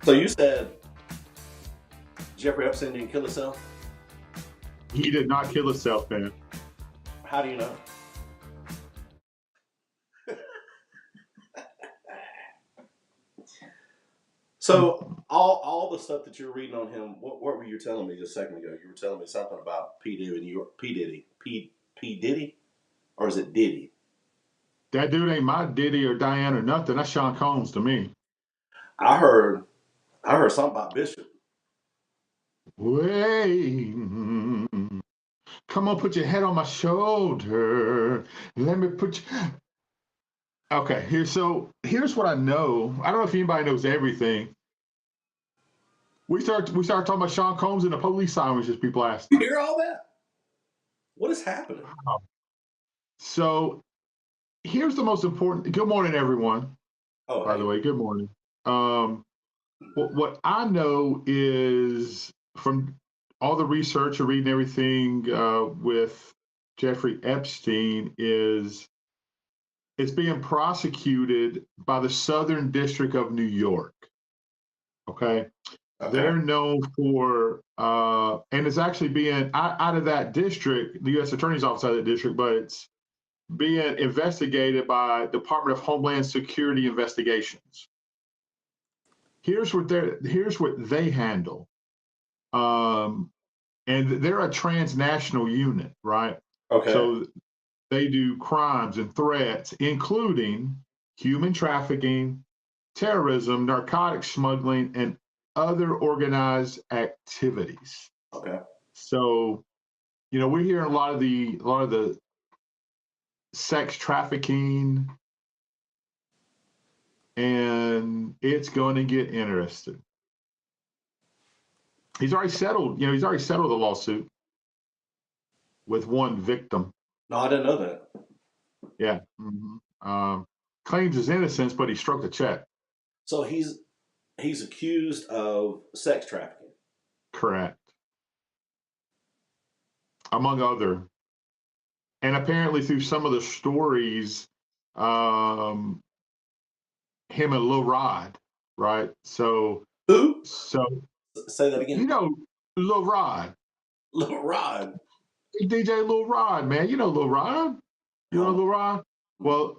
So you said Jeffrey Epstein didn't kill himself? He did not kill himself, man. How do you know? So all the stuff that you're reading on him, what were you telling me just a second ago? You were telling me something about P Diddy, P Diddy, or is it Diddy? That dude ain't my Diddy or Diane or nothing. That's Sean Combs to me. I heard I heard something about Bishop. Wait, come on, put your head on my shoulder. Let me put you. Okay, here's what I know. I don't know if anybody knows everything. We start talking about Sean Combs and the police sirens as people ask. You hear all that? What is happening? So here's the most important. Good morning, everyone. Oh, By hey, the way, good morning. Um, what I know is from all the research and reading everything with Jeffrey Epstein is it's being prosecuted by the Southern District of New York. Okay, okay, they're known for and it's actually being out of that district, the U.S. Attorney's Office out of that district, but it's being investigated by Department of Homeland Security investigations. Here's what they handle. Um, and they're a transnational unit, right? okay. So they do crimes and threats, including human trafficking, terrorism, narcotics smuggling, and other organized activities. Okay. So, we're hearing a lot of the sex trafficking, and it's going to get interesting. He's already settled the lawsuit with one victim. No, I didn't know that. Yeah. Claims his innocence, but he struck a check. So he's accused of sex trafficking. Correct. Among other. And apparently through some of the stories, um, him and Lil Rod, right? So Who? so Say that you again. know Lil Rod. Little Rod. DJ Lil Rod, man. You know Lil Rod. You know No. Lil Rod? Well,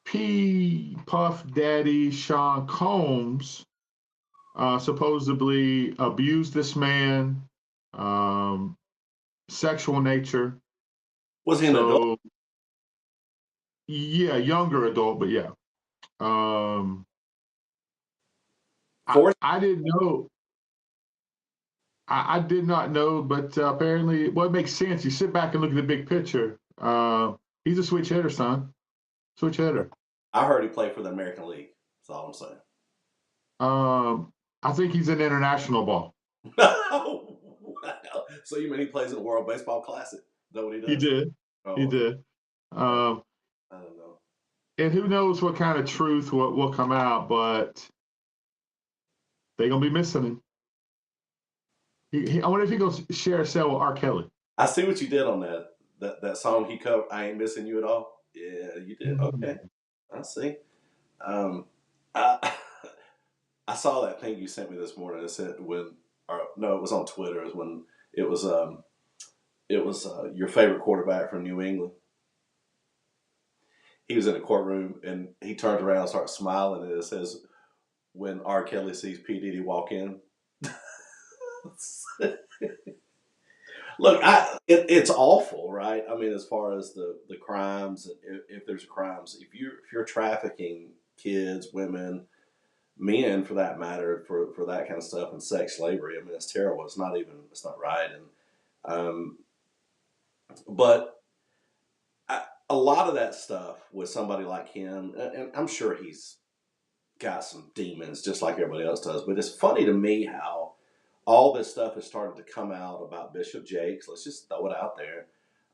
P Puff Daddy Sean Combs supposedly abused this man, um, sexual nature. Was he an adult? So yeah, younger adult, but yeah. Um, I Forced? I didn't know. I did not know, but apparently, well, it makes sense. You sit back and look at the big picture. He's a switch hitter, son. Switch hitter. I heard he played for the American League. That's all I'm saying. I think he's an international ball. Wow. So you mean he plays in the World Baseball Classic? Is that what he He does? did. He Oh, okay. did. Um, I don't know. and who knows what kind of truth will come out, but they're gonna be missing him. I wonder if he goes share a cell with R. Kelly. I see what you did on that song he covered. I ain't missing you at all. Yeah, you did. Okay, Mhm. I see. Um, I I saw that thing you sent me this morning. It said when, or no, it was on Twitter. It was when it was your favorite quarterback from New England. He was in a courtroom and he turned around and started smiling, and it says when R. Kelly sees P Diddy walk in. Look, it's awful, right? I mean, as far as the crimes, if there's crimes, if you're trafficking kids, women, men, for that matter, for that kind of stuff, and sex slavery, I mean, it's terrible. It's not right, and um, but a lot of that stuff with somebody like him, and I'm sure he's got some demons just like everybody else does. But it's funny to me how all this stuff has started to come out about Bishop Jakes. Let's just throw it out there.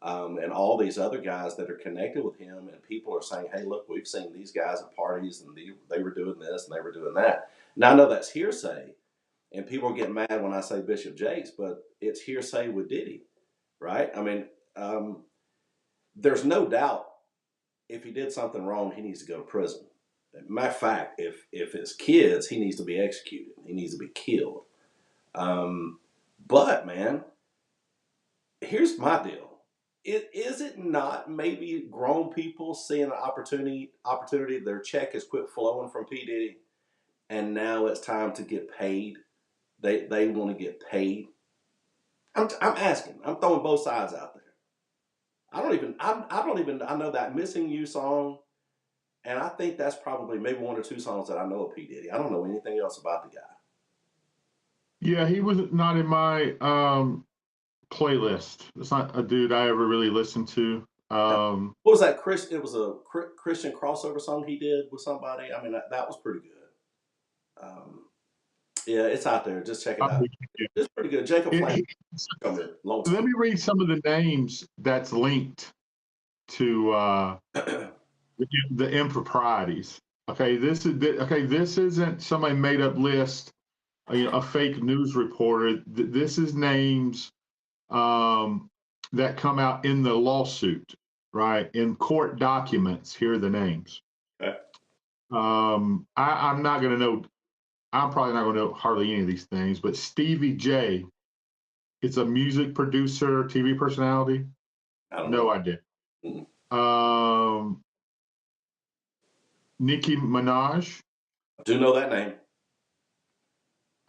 And all these other guys that are connected with him, and people are saying, "Hey, look, we've seen these guys at parties, and they were doing this, and they were doing that." Now I know that's hearsay, and people get mad when I say Bishop Jakes, but it's hearsay with Diddy, right? I mean, there's no doubt if he did something wrong, he needs to go to prison. Matter of fact, if it's kids, he needs to be executed. He needs to be killed. Um, but man, here's my deal. Is it not maybe grown people seeing an opportunity? Their check has quit flowing from P Diddy, and now it's time to get paid. They want to get paid. I'm asking. I'm throwing both sides out there. I know that Missing You song, and I think that's probably maybe one or two songs that I know of P Diddy. I don't know anything else about the guy. Yeah, he was not in my playlist. It's not a dude I ever really listened to. What was that? Chris? It was a Christian crossover song he did with somebody. I mean, that was pretty good. Yeah, it's out there. Just check it out. It's pretty good. Jacob Flash coming long Let time. me read some of the names that's linked to the improprieties. Okay, this isn't somebody made up list, a fake news reporter. This is names that come out in the lawsuit, right? In court documents, here are the names. Okay. I'm not going to know. I'm probably not going to know hardly any of these things, but Stevie J, it's a music producer, TV personality. I don't No know. idea. Mm-hmm. Nicki Minaj. I do know that name.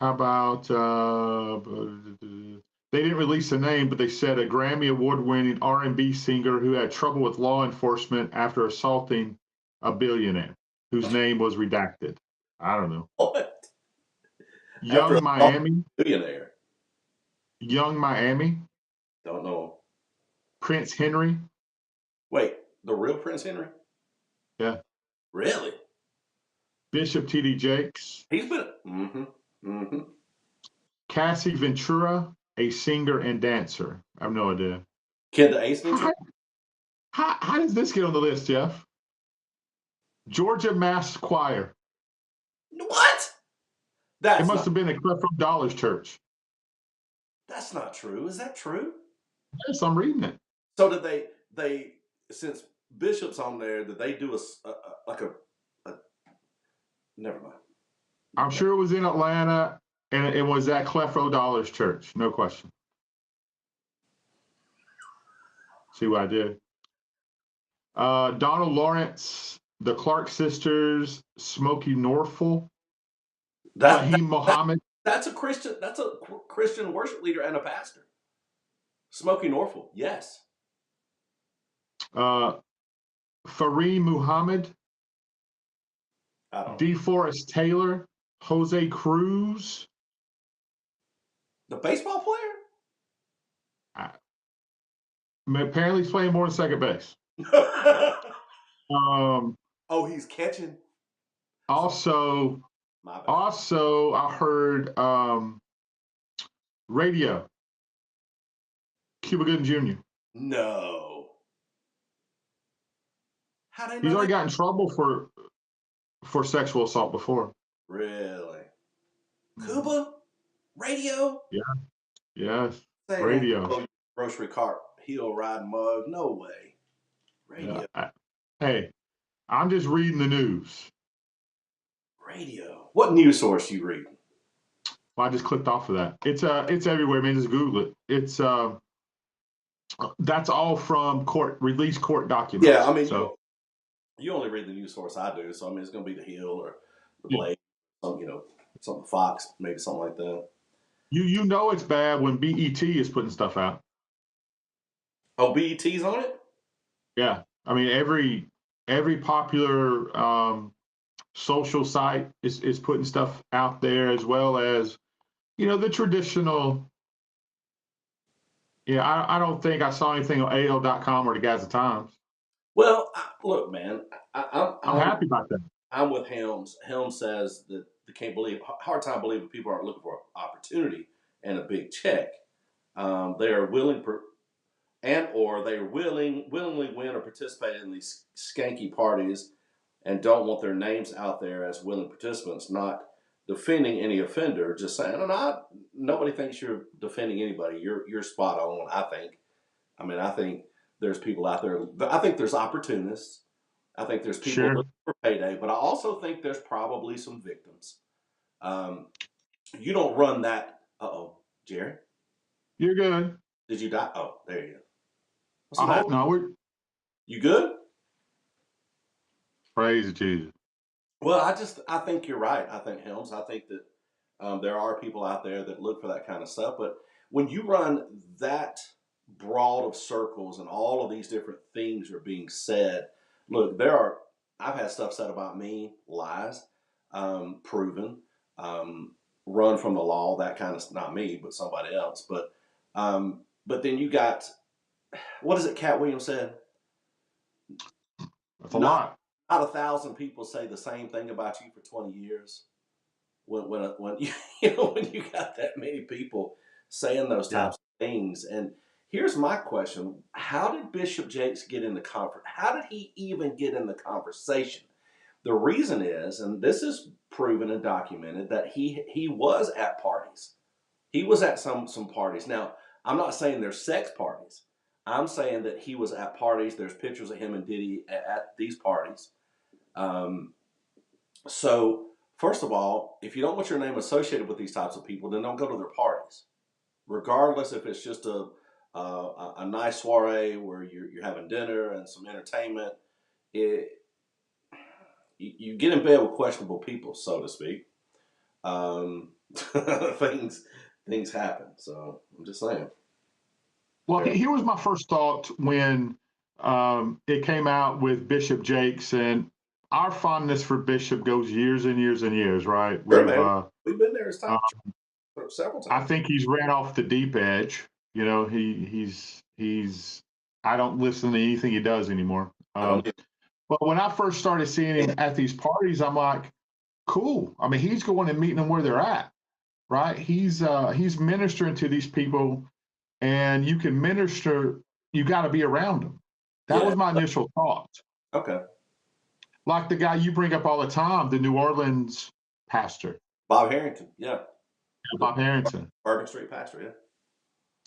How about they didn't release a name, but they said a Grammy award-winning R&B singer who had trouble with law enforcement after assaulting a billionaire whose name was redacted. I don't know. What? After Young Miami. billionaire. Young Miami. Don't know. Prince Henry. Wait, the real Prince Henry? Yeah. Really? Bishop T.D. Jakes. He's been. Mm-hmm. Mm-hmm. Cassie Ventura, a singer and dancer. I have no idea. Kid the Ace Ventura? How does this get on the list, Jeff? Georgia Mass Choir. What? It must have been a Creflo Dollar's church. That's not true. Is that true? Yes, I'm reading it. So did they since Bishop's on there, did they do a never mind. I'm sure it was in Atlanta, and it was at Creflo Dollar's church, no question. See what I did? Donald Lawrence, the Clark sisters, Smokey Norfolk, Fahim Muhammad. That's a Christian worship leader and a pastor. Smokey Norfolk, yes. Fareem Muhammad, DeForest Taylor, Jose Cruz. The baseball player? Apparently he's playing more than second base. He's catching. Also, I heard radio. Cuba Gooding Jr. No. How did he's already got in trouble for sexual assault before. Really? Cuba? Radio? Yeah. Yes. Say Radio. Grocery cart, heel riding mug. No way. Radio. Yeah. Hey, I'm just reading the news. Radio. What news source you reading? Well, I just clicked off of that. It's everywhere, man. Just Google it. It's that's all from released court documents. Yeah, I mean, you only read the news source I do, so I mean, it's going to be the Hill or the Blade, something Fox, maybe something like that. You know it's bad when BET is putting stuff out. Oh, BET's on it? Yeah, I mean every popular social site is putting stuff out there, as well as the traditional. Yeah, I don't think I saw anything on AL.com or the Gaza Times. Well, look, man, I'm happy about that. I'm with Helms. Helms says that they can't believe, hard time believing people aren't looking for opportunity and a big check. They are willing they willingly win or participate in these skanky parties and don't want their names out there as willing participants, not defending any offender, just saying, nobody thinks you're defending anybody. You're spot on, I think. I mean, I think there's people out there. I think there's opportunists, I think there's people Sure. looking for payday, but I also think there's probably some victims. Um, you don't run that. Oh, Jerry, You're good. did you die? Oh, there you go. What's the I matter? hope not. We're You good? praise Jesus. Well, I think you're right. I think Helms. I think that there are people out there that look for that kind of stuff. But when you run that broad of circles and all of these different things are being said, look, there are. I've had stuff said about me, lies, proven, um, run from the law, that kind of not me, but somebody else. But then you got what is it? Cat Williams said. That's a Not lot. not 1,000 people say the same thing about you for 20 years. When you know when you got that many people saying those Yeah. types of things. And here's my question: how did Bishop Jakes get in the conference? How did he even get in the conversation? The reason is, and this is proven and documented, that he was at parties. He was at some parties. Now, I'm not saying they're sex parties. I'm saying that he was at parties. There's pictures of him and Diddy at these parties. Um, so, first of all, if you don't want your name associated with these types of people, then don't go to their parties, regardless if it's just a nice soiree where you're having dinner and some entertainment. It, you get in bed with questionable people, so to speak. Um, things things happen. So I'm just saying. Well, here was my first thought when it came out with Bishop Jakes, and our fondness for Bishop goes years and years and years, right? Sure, man. We've been there as Uh, time several I times. think he's ran off the deep edge. You know, he's. I don't listen to anything he does anymore. I don't. But when I first started seeing him at these parties, I'm like, cool. I mean, he's going and meeting them where they're at, right? He's ministering to these people, and you can minister. You got to be around them. That Yeah. was my initial thought. Okay. Like the guy you bring up all the time, the New Orleans pastor, Bob Harrington. Yeah. The Bob Harrington. Bourbon Street pastor. Yeah.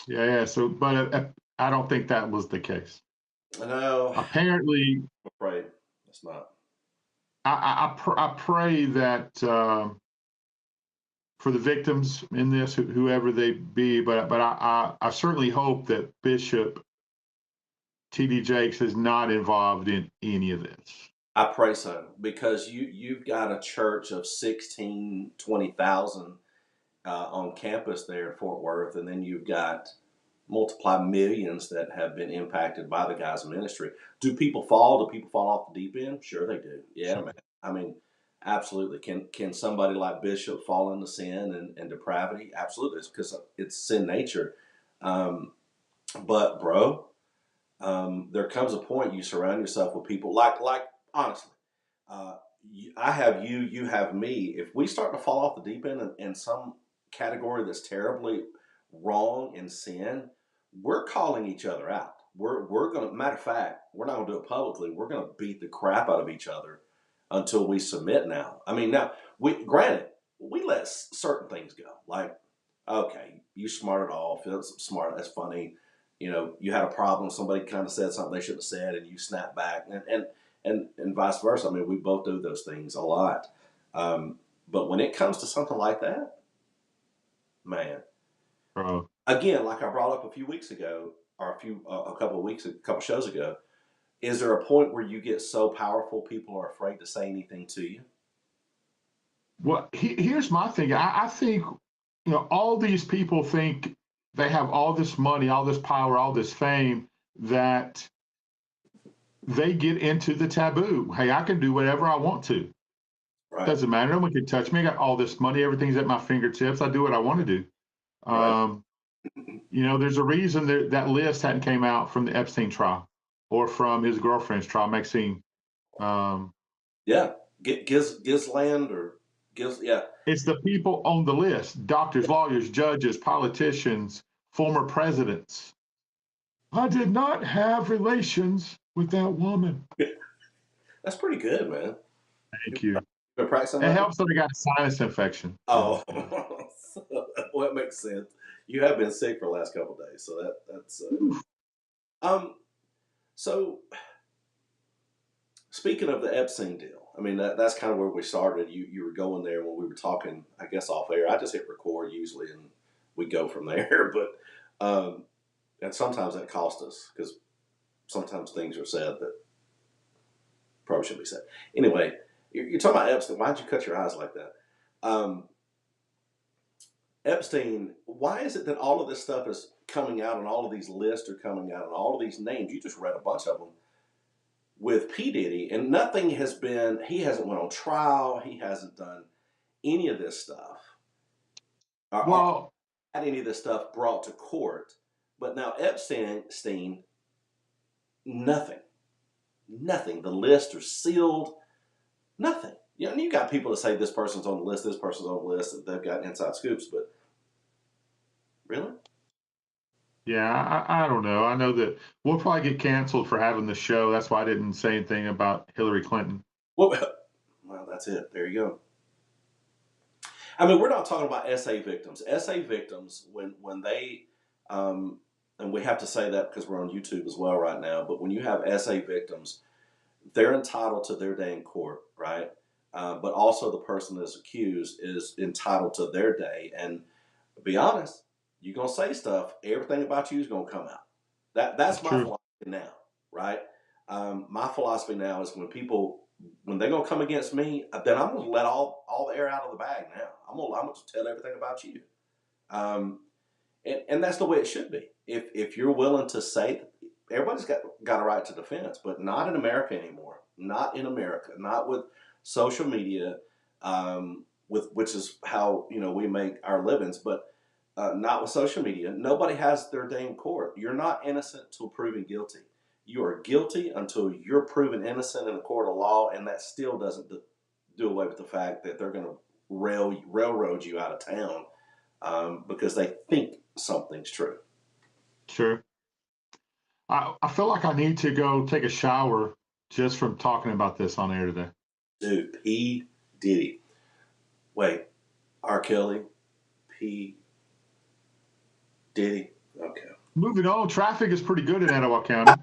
Yeah, yeah. So, but I don't think that was the case. No, I'm Apparently, afraid it's not. I pray that for the victims in this, whoever they be, but I certainly hope that Bishop T.D. Jakes is not involved in any of this. I pray so because you've got a church of 16, 20,000 on campus there in Fort Worth, and then you've got multiply millions that have been impacted by the guy's ministry. Do people fall? Do people fall off the deep end? Sure, they do. Yeah, man. I mean, absolutely. Can somebody like Bishop fall into sin and depravity? Absolutely, because it's sin nature. Um, but bro, there comes a point you surround yourself with people like honestly. Uh, I have you, you have me. If we start to fall off the deep end in some category that's terribly wrong in sin, we're calling each other out. We're gonna matter of fact, we're not gonna do it publicly. We're gonna beat the crap out of each other until we submit. Now, I mean, now we granted we let certain things go. Like, okay, you smarted off. That's smart. That's funny. You know, you had a problem. Somebody kind of said something they shouldn't have said, and you snap back, and vice versa. I mean, we both do those things a lot. But when it comes to something like that, man, Uh, again, like I brought up a few weeks ago, or a couple of weeks, a couple shows ago, is there a point where you get so powerful people are afraid to say anything to you? well, here's my thing. I think all these people think they have all this money, all this power, all this fame that they get into the taboo. Hey, I can do whatever I want to. Right, Doesn't matter. No one can touch me. I got all this money. Everything's at my fingertips. I do what I want to do. right. Um, there's a reason that list hadn't came out from the Epstein trial or from his girlfriend's trial, Maxine. Um, Yeah, Gizland or Giz. Yeah, it's the people on the list: doctors, lawyers, judges, politicians, former presidents. I did not have relations with that woman. that's pretty good, man. Thank you. Been practicing It that. helps that I got a sinus infection. Oh, Yeah. well, that makes sense. You have been sick for the last couple of days, so that's um. So speaking of the Epstein deal, I mean that's kind of where we started. You were going there when we were talking, I guess off air. I just hit record usually, and we go from there. But and sometimes that costs us because sometimes things are said that probably shouldn't be said. Anyway, you're talking about Epstein. Why'd you cut your eyes like that? Um, Epstein. Why is it that all of this stuff is coming out, and all of these lists are coming out, and all of these names? You just read a bunch of them with P. Diddy, and nothing has been, he hasn't went on trial, he hasn't done any of this stuff, or Well, had any of this stuff brought to court. But now Epstein, nothing, nothing. The lists are sealed, nothing. You know, and you got people that say this person's on the list, this person's on the list, that they've got inside scoops, but really? yeah, I don't know. I know that we'll probably get canceled for having the show. That's why I didn't say anything about Hillary Clinton. Well, well, that's it. There you go. I mean, we're not talking about SA victims. SA victims, when they, and we have to say that because we're on YouTube as well right now. But when you have SA victims, they're entitled to their day in court, right? But also the person that's accused is entitled to their day. And to be honest, you're gonna say stuff. Everything about you is gonna come out. That's That's my true. philosophy now, right? My philosophy now is when they're gonna come against me, then I'm gonna let all the air out of the bag. Now I'm gonna just tell everything about you, um, and that's the way it should be. If you're willing to say, everybody's got a right to defense, but not in America anymore. Not in America. Not with social media, with which is how we make our livings, but. Not with social media. Nobody has their day in court. You're not innocent till proven guilty. You are guilty until you're proven innocent in a court of law, and that still doesn't do away with the fact that they're going to railroad you out of town because they think something's true. Sure. I feel like I need to go take a shower just from talking about this on air today. Dude, P. Diddy. Wait, R. Kelly, P. Diddy. Okay. Moving on, traffic is pretty good in Etowah County.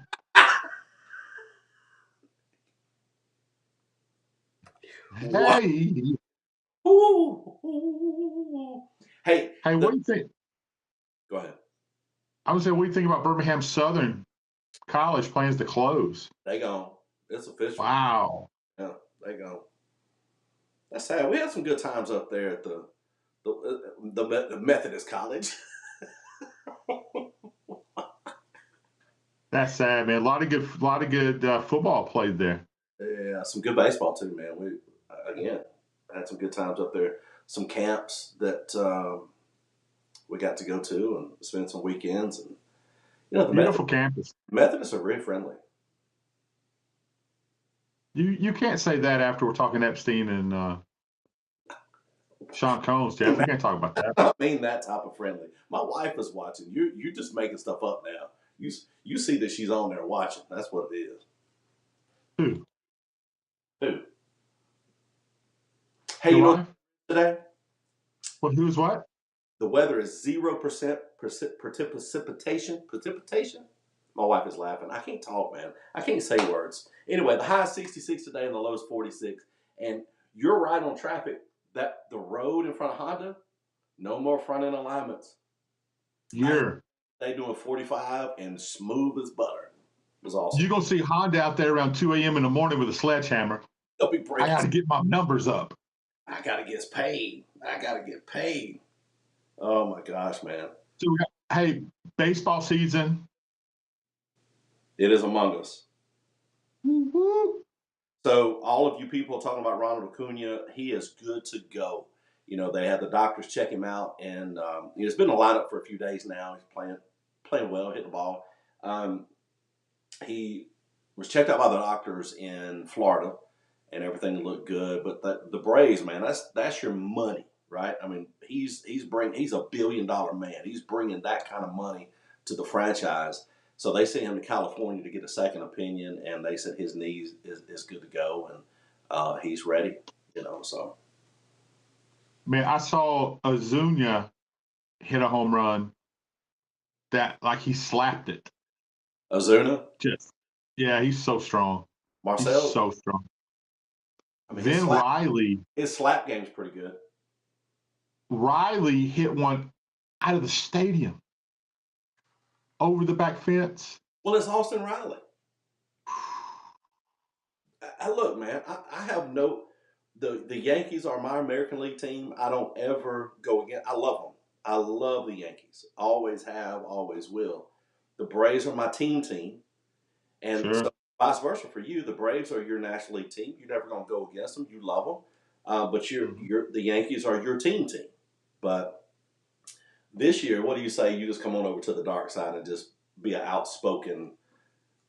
What? Hey, Ooh, ooh. Hey, hey, what do you think? go ahead. I would say, what do you think about Birmingham Southern College plans to close? They gone. It's official. Wow. Yeah, they gone. That's sad. We had some good times up there at the Methodist College. That's sad, man. A lot of good football played there. Yeah, some good baseball too, man. We again had some good times up there. Some camps that we got to go to and spend some weekends. And the Beautiful campus. Methodists are very friendly. You can't say that after we're talking Epstein and Sean Combs, Jeff. We can't talk about that. I mean that type of friendly. My wife is watching. You're just making stuff up now. You see that she's on there watching. That's what it is. Who? Who? Hey, Your wife? today Well, who's what? the weather is 0% precipitation. Precipitation. My wife is laughing. I can't talk, man. I can't say words. Anyway, the high is 66 today and the low is 46. And you're right on traffic. That the road in front of Honda, no more front end alignments. You're. They doing 45 and smooth as butter. It was awesome. You're going to see Honda out there around 2 a.m. in the morning with a sledgehammer. They'll be I breaking. got to get my numbers up. I got to get paid. I got to get paid. Oh my gosh, man. So we got, hey, baseball season. It is among us. Woo-hoo. So all of you people talking about Ronald Acuna, he is good to go. They had the doctors check him out, and he's been in the lineup for a few days now. He's playing well, hitting the ball. He was checked out by the doctors in Florida, and everything looked good. But the Braves, man, that's your money, right? I mean, he's a $1 billion man. He's bringing that kind of money to the franchise. So they sent him to California to get a second opinion, and they said his knees is good to go, and he's ready. So Man, I saw Azuña hit a home run that like he slapped it. Ozuna, Just yeah, he's so strong. He's Marcel, so strong. I mean, Then his slap game's pretty good. Riley hit one out of the stadium over the back fence. Well, it's Austin Riley. Look, man, I have no. The Yankees are my American League team. I don't ever go against. I love them. I love the Yankees. Always have, always will. The Braves are my team, and Sure. so vice versa for you. The Braves are your National League team. You're never going to go against them. You love them, but the Yankees are your team. But this year, what do you say? You just come on over to the dark side and just be an outspoken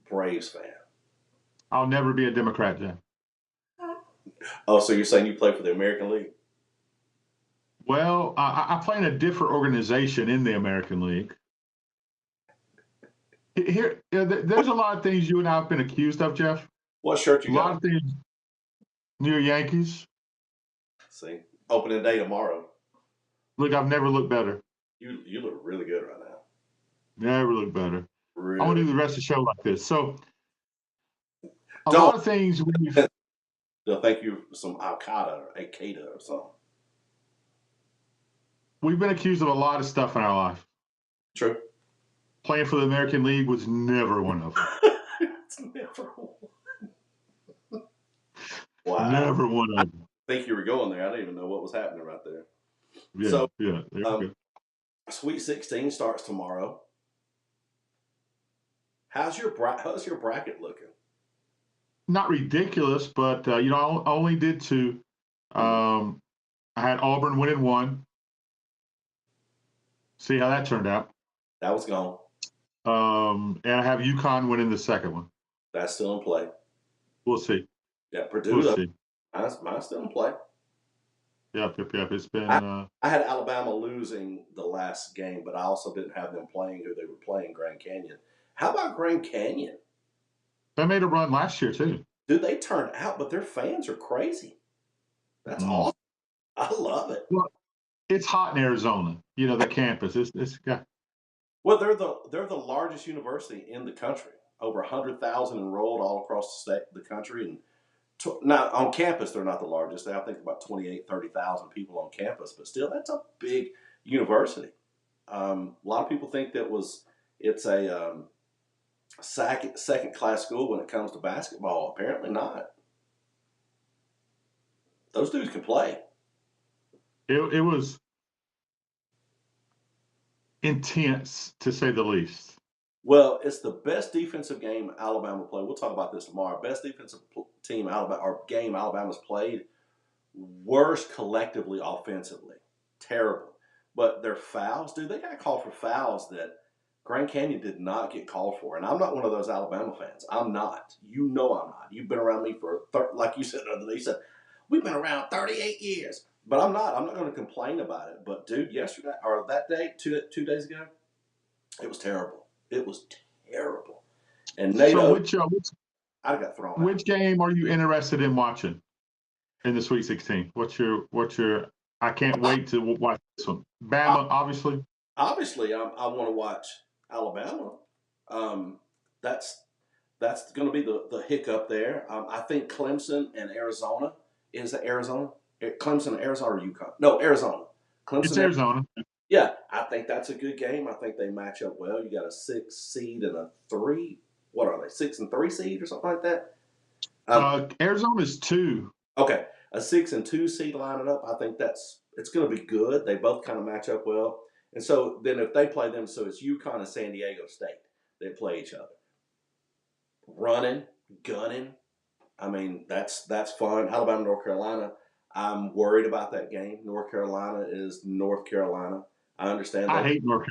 Braves fan. I'll never be a Democrat, Jeff. Oh, so you're saying you play for the American League? Well, I play in a different organization in the American League. Here, there's a lot of things you and I have been accused of, Jeff. What shirt you A got? lot of things. New York Yankees. See, opening day tomorrow. Look, I've never looked better. You look really good right now. Never looked better. Really. I want to do the rest of the show like this. So, a Don't. lot of things They'll thank you for some Al-Qaeda or Al-Qaeda or something. we've been accused of a lot of stuff in our life. True. Playing for the American League was never one of them. It's never one. Wow. Never one of them. I think you were going there. I didn't even know what was happening right there. Yeah, So, yeah. There you go. Sweet 16 starts tomorrow. How's your bracket looking? Not ridiculous, but I only did two. I had Auburn winning one. See how that turned out. That was gone. And I have UConn winning the second one. That's still in play. We'll see. Yeah, Purdue. We'll see. Mine's still in play. Yep. It's been. I had Alabama losing the last game, but I also didn't have them playing who they were playing, Grand Canyon. How about Grand Canyon? They made a run last year too. Dude, they turned out, but their fans are crazy. That's awesome. I love it. Well, it's hot in Arizona. The campus. It's yeah. Well, they're the largest university in the country. Over 100,000 enrolled all across the country, and now on campus they're not the largest. I think about 30,000 people on campus, but still, that's a big university. A lot of people think it's a second class school when it comes to basketball. Apparently not. Those dudes can play. It was intense, to say the least. Well, it's the best defensive game Alabama played. We'll talk about this tomorrow. Best defensive team game Alabama's played. Worst collectively offensively. Terrible. But their fouls, dude, they got called for fouls that Grand Canyon did not get called for. And I'm not one of those Alabama fans. I'm not. You know I'm not. You've been around me for, like you said the other day, you said, we've been around 38 years. But I'm not. I'm not going to complain about it. But, dude, yesterday, or that day, two days ago, it was terrible. It was terrible. And NATO, I got thrown out. Which game are you interested in watching in the Sweet 16? What's your? I can't wait to watch this one. Bama, obviously. Obviously, I want to watch Alabama. That's going to be the hiccup there. I think Clemson and Arizona. Is it Arizona? Clemson and Arizona or UConn? No, Arizona. Clemson. It's Arizona. Yeah, I think that's a good game. I think they match up well. You got a 6 seed and a 3. What are they? 6 and 3 seed or something like that. Arizona's 2. Okay, a 6 and 2 seed lining up. I think it's going to be good. They both kind of match up well. And so then if they play them, so it's UConn and San Diego State. They play each other. Running, gunning. I mean, that's fun. Alabama, North Carolina. I'm worried about that game. North Carolina is North Carolina. I understand that. I hate North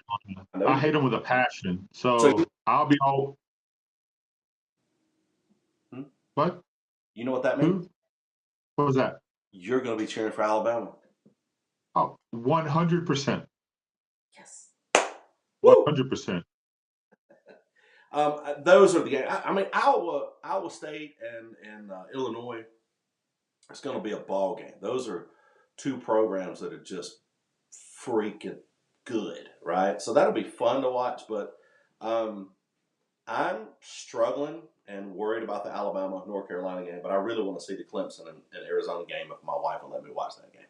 Carolina. I hate them with a passion. So I'll be all. What? You know what that means? What was that? You're going to be cheering for Alabama. Oh, 100%. Yes. 100%. Those are the games. I mean, Iowa State and Illinois. It's going to be a ball game. Those are two programs that are just freaking good, right? So that'll be fun to watch. But I'm struggling and worried about the Alabama North Carolina game, but I really want to see the Clemson and Arizona game if my wife will let me watch that game.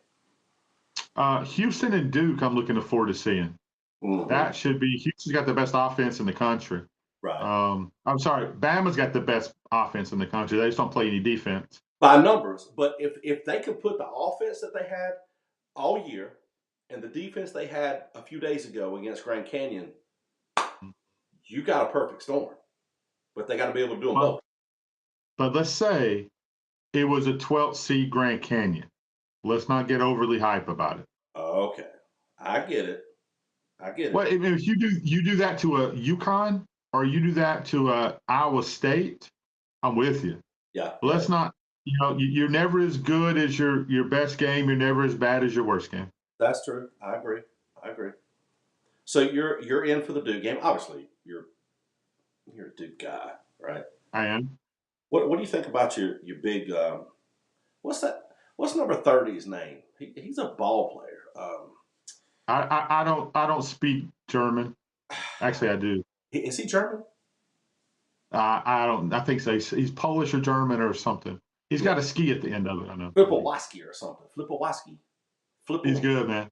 Houston and Duke, I'm looking forward to seeing. Mm-hmm. That should be Houston's got the best offense in the country. Right. I'm sorry, Bama's got the best offense in the country. They just don't play any defense. By numbers, but if they could put the offense that they had all year and the defense they had a few days ago against Grand Canyon, you got a perfect storm. But they got to be able to do them But, both. but let's say it was a 12th seed Grand Canyon. Let's not get overly hype about it. Okay, I get it. I get it. Well, if you do that to a UConn or you do that to a Iowa State, I'm with you. Yeah. Let's not. You're never as good as your best game. You're never as bad as your worst game. That's true. I agree. So you're in for the Duke game. Obviously, you're a Duke guy, right? I am. What do you think about your big? What's that? What's number 30's name? He's a ball player. I don't speak German. Actually, I do. Is he German? I don't. I think so. He's Polish or German or something. He's got a ski at the end of it. I know. Flippowaski or something. Flippowaski. He's good, man.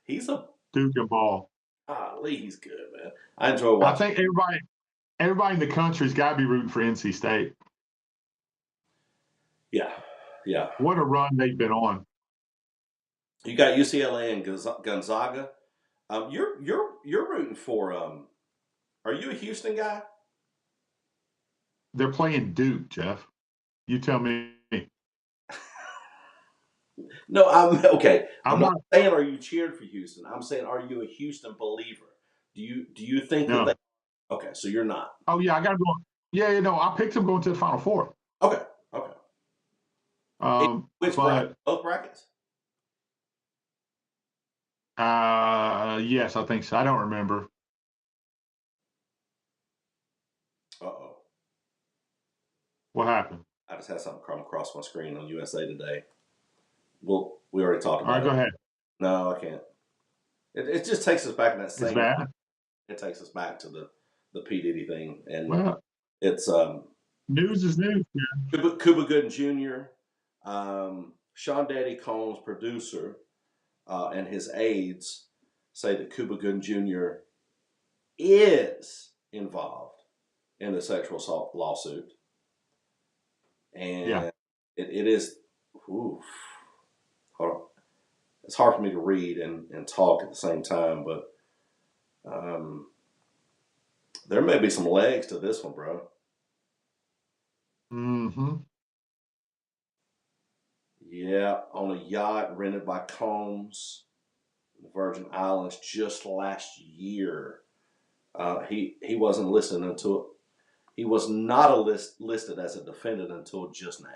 He's a Duke and ball. he's good, man. I enjoy watching. I think everybody in the country's got to be rooting for NC State. Yeah. What a run they've been on. You got UCLA and Gonzaga. You're rooting for. Are you a Houston guy? They're playing Duke, Jeff. You tell me. No, I'm okay. I'm not saying are you cheered for Houston. I'm saying are you a Houston believer? Do you think that they? Okay, so you're not. Oh yeah, I got to go. Yeah, I picked them going to the Final Four. Okay. Which bracket? Both brackets? Yes, I think so. I don't remember. Uh-oh. What happened? I just had something come across my screen on USA Today. Well, we already talked about it. All right, go ahead. No, I can't. It just takes us back in that same. It's bad. It takes us back to the P. Diddy thing, and it's news is news. Yeah. Cuba Gooden Jr., Sean Daddy Combs, producer, and his aides say that Cuba Gooden Jr. is involved in the sexual assault lawsuit, and it is. Oof, hold on. It's hard for me to read and talk at the same time, but there may be some legs to this one, bro. Mm-hmm. Yeah, on a yacht rented by Combs, the Virgin Islands, just last year. He wasn't listed until he was not listed as a defendant until just now.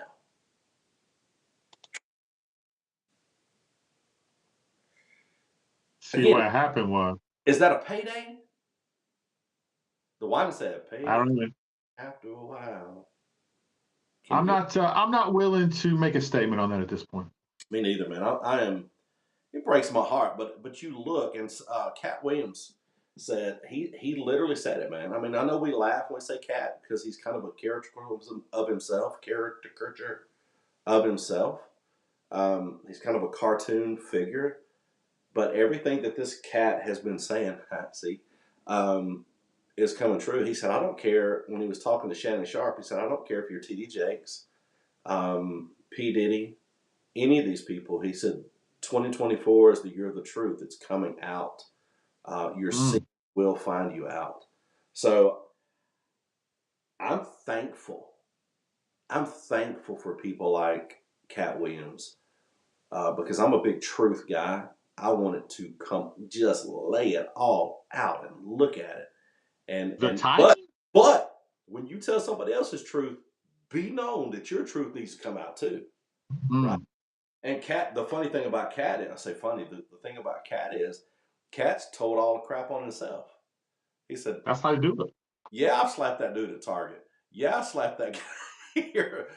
See, again, what happened was. Is that a payday? The wine said payday. I don't know. After a while. I'm not willing to make a statement on that at this point. Me neither, man. I am. It breaks my heart, but you look, and Cat Williams said he literally said it, man. I mean, I know we laugh when we say Cat because he's kind of a caricature of himself. He's kind of a cartoon figure, but everything that this cat has been saying, is coming true. He said, I don't care. When he was talking to Shannon Sharpe, he said, I don't care if you're T.D. Jakes, P. Diddy, any of these people. He said, 2024 is the year of the truth. It's coming out. Your sin will find you out. So I'm thankful. I'm thankful for people like Cat Williams because I'm a big truth guy. I wanted to come just lay it all out and look at it. But when you tell somebody else's truth, be known that your truth needs to come out too. Right? And Cat, the funny thing about Cat is, I say funny, the thing about Cat is, Cat's told all the crap on himself. He said, that's how you do it. Yeah, I've slapped that dude at Target. Yeah, I slapped that guy here.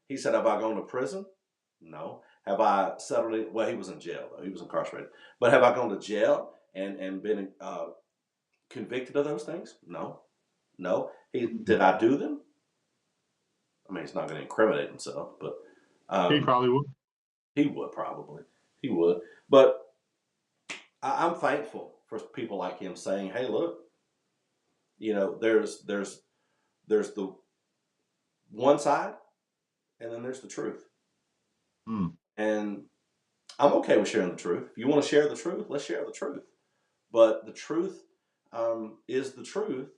He said, have I gone to prison? No. Have I settled it? Well, he was in jail, though. He was incarcerated. But have I gone to jail and been convicted of those things? No. No. Did I do them? I mean, he's not going to incriminate himself, but He um, probably would. he would probably. He would. But I'm thankful for people like him saying, "Hey, look, there's the one side, and then there's the truth, Mm. and I'm okay with sharing the truth. If you want to share the truth, let's share the truth. But the truth is the truth,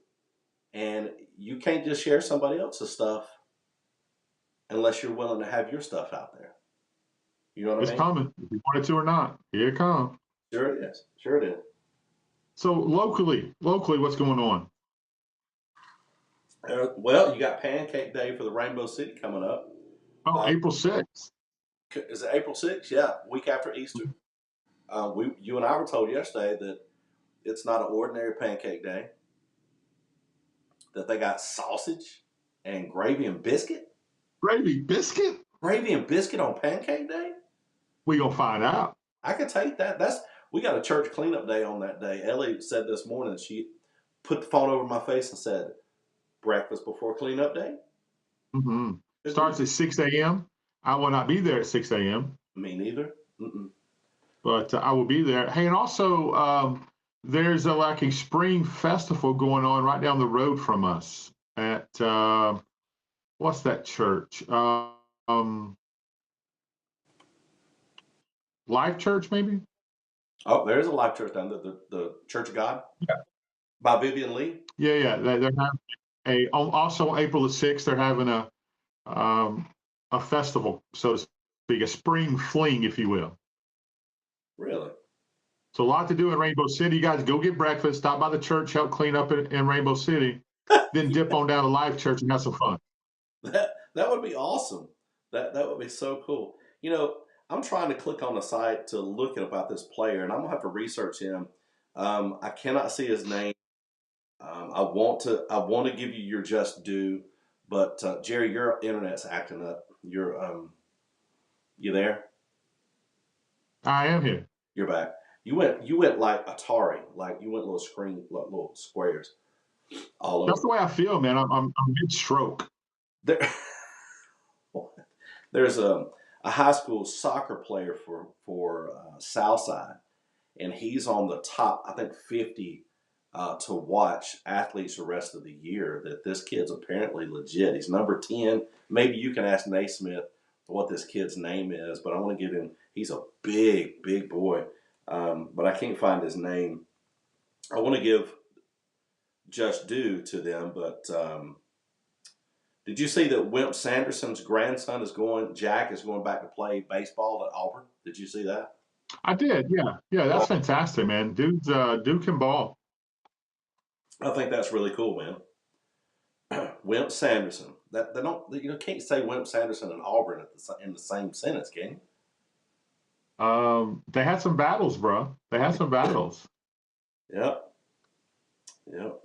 and you can't just share somebody else's stuff unless you're willing to have your stuff out there. You know what I It's mean? coming, if you want it to or not. Here it comes. Sure it is. Sure it is. So locally, what's going on? Well, you got Pancake Day for the Rainbow City coming up. Oh, Uh, April 6th. is it April 6th? Yeah, week after Easter. You and I were told yesterday that it's not an ordinary Pancake Day. That they got sausage and gravy and biscuit. Gravy biscuit? Gravy and biscuit on Pancake Day. We gonna find out. I could take that. We got a church cleanup day on that day. Ellie said this morning she put the phone over my face and said, "Breakfast before cleanup day." Mm-hmm. Good Starts deal. at 6 a.m. I will not be there at 6 a.m., Me neither. Mm-mm. but I will be there. Hey, and also there's like a spring festival going on right down the road from us at what's that church? Life Church, maybe? Oh, there's a live church down there, the Church of God by Vivian Lee. Yeah. They're having also on April the 6th, they're having um, a festival, so to speak, a spring fling, if you will. Really? So a lot to do in Rainbow City. You guys go get breakfast, stop by the church, help clean up in Rainbow City, then dip on down to Life Church and have some fun. That would be awesome. That would be so cool. I'm trying to click on the site to look at about this player, and I'm gonna have to research him. I cannot see his name. I want to give you your just due, but Jerry, your internet's acting up. You there? I am here. You're back. You went like Atari, like you went little screen, like little squares all That's over. the way I feel, man. I'm mid stroke. There, there's a high school soccer player for Southside, and he's on the top, I think 50 to watch athletes the rest of the year. That this kid's apparently legit. He's number 10. Maybe you can ask Naismith what this kid's name is, but I want to give him. He's a big boy, but I can't find his name. I want to give just due to them, but did you see that Wimp Sanderson's grandson Jack is going back to play baseball at Auburn? Did you see that? I did, yeah. That's fantastic, man. Dude can ball. I think that's really cool, man. Wimp Sanderson. That they don't can't say Wimp Sanderson and Auburn in the same sentence, can you? They had some battles, bro. They had some battles. Yep, yep.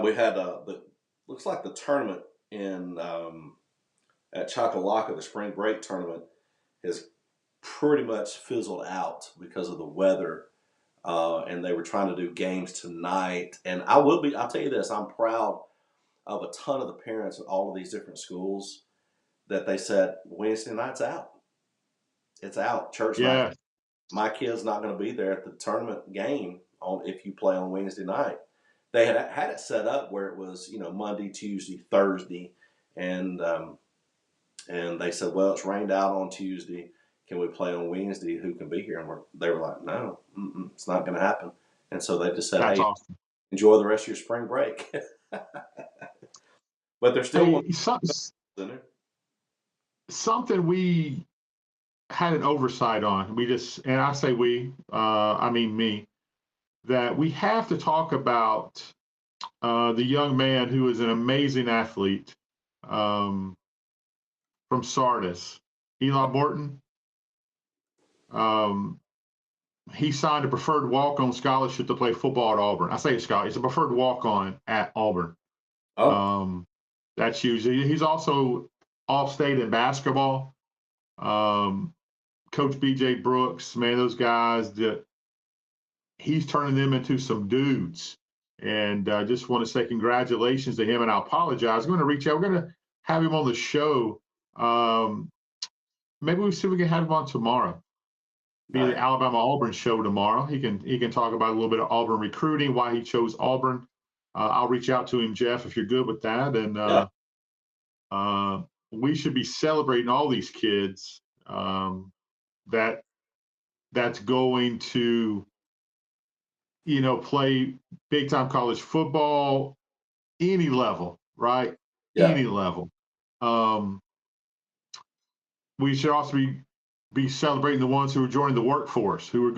We had the looks like the tournament in at Chocolaca, the spring break tournament, has pretty much fizzled out because of the weather. And they were trying to do games tonight. And I'll tell you this, I'm proud of a ton of the parents at all of these different schools that they said Wednesday night's out. It's out. Church night. Yeah. My kid's not going to be there at the tournament game on if you play on Wednesday night. They had it set up where it was Monday, Tuesday, Thursday, and they said, well, it's rained out on Tuesday. Can we play on Wednesday? Who can be here? And they were like, no, it's not going to happen. And so they just said, That's hey, awesome. enjoy the rest of your spring break. But they're still Hey, something we had an oversight on. And I say we, I mean me, that we have to talk about the young man who is an amazing athlete um, from Sardis, Eli Morton. Um, he signed a preferred walk-on scholarship to play football at Auburn. I say it's a preferred walk-on at Auburn. Oh, That's huge. He's also All-State in basketball. Coach B.J. Brooks, man, those guys that he's turning them into some dudes. And just want to say congratulations to him. And I apologize. I'm going to reach out. We're going to have him on the show. Maybe we see if we can have him on tomorrow. Be the Alabama Auburn show tomorrow. He can talk about a little bit of Auburn recruiting, why he chose Auburn. I'll reach out to him, Jeff, if you're good with that. And we should be celebrating all these kids that's going to, play big time college football, any level, right? Yeah. Any level. We should also be celebrating the ones who are joining the workforce, who are